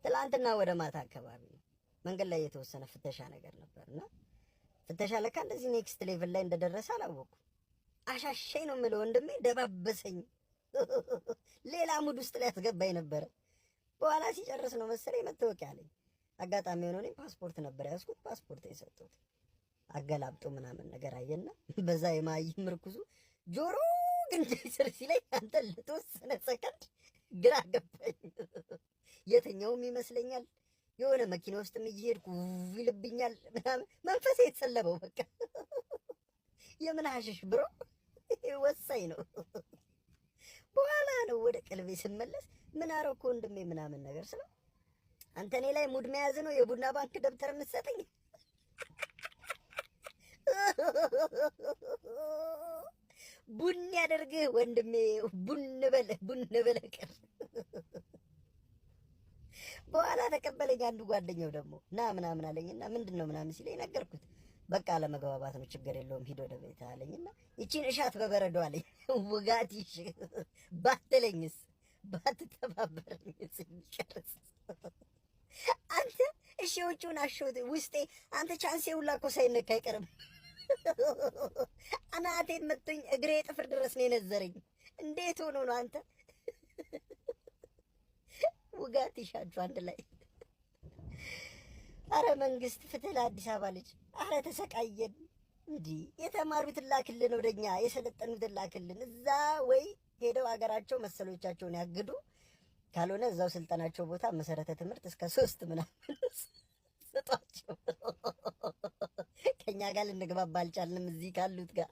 ትላንትና ወደ ማታ አካባቢ ነው መንገድ ላይ የተወሰነ ፍተሻ ነገር ነበርና ፍተሻ ለካ እንደዚህ ኔክስት ሌቭል ላይ እንደደረሰ አላወኩም። አሻሸኝ ነው የምለው ወንድሜ፣ ደባበሰኝ። ሌላ ሙድ ውስጥ ላይ ያስገባኝ ነበረ። በኋላ ሲጨርስ ነው መሰለኝ መታወቂያ አለኝ። አጋጣሚ ሆኖ እኔ ፓስፖርት ነበር ያዝኩት። ፓስፖርት የሰጡት አገላብጦ ምናምን ነገር አየና በዛ የማይም ምርኩዙ ጆሮ ግንዴ ስር ሲለኝ አንተ ለተወሰነ ሰከንድ ግራ ገባኝ። የትኛውም ይመስለኛል የሆነ መኪና ውስጥም እየሄድኩ ይልብኛል ምናምን መንፈሴ የተሰለበው በቃ። የምን ሀሽሽ ብሮ ወሳኝ ነው። በኋላ ነው ወደ ቀልቤ ስመለስ ምን አረኩ ወንድሜ ምናምን ነገር ስለው አንተ እኔ ላይ ሙድ መያዝ ነው የቡና ባንክ ደብተር የምትሰጠኝ? ቡን ያደርግህ ወንድሜ፣ ቡን በለ ቀር። በኋላ ተቀበለኝ አንዱ ጓደኛው ደግሞ ና ምናምን አለኝና ምንድን ነው ምናምን ሲለኝ ነገርኩት። በቃ ለመግባባት ነው ችግር የለውም ሂድ ወደ ቤት አለኝና ይቺን እሻት በበረዶ አለኝ። ውጋት ይሽ ባትለኝስ ባትተባበረኝስ ይቀርስ አንተ እሺ ውጪውን አሾት ውስጤ አንተ ቻንሴ ሁላ እኮ ሳይነካ አይቀርም። አናቴን መቶኝ እግሬ ጥፍር ድረስ ነው የነዘረኝ። እንዴት ሆኖ ነው አንተ? ውጋት ይሻችሁ አንድ ላይ። አረ መንግስት ፍትህ ለአዲስ አበባ ልጅ። አረ ተሰቃየን። እንዲህ የተማሩትን ላክልን፣ ወደኛ የሰለጠኑትን ላክልን። እዛ ወይ ሄደው ሀገራቸው መሰሎቻቸውን ያግዱ፣ ካልሆነ እዛው ስልጠናቸው ቦታ መሰረተ ትምህርት እስከ 3 ምናምን ስጧቸው። ከኛ ጋር ልንግባባ አልቻልንም እዚህ ካሉት ጋር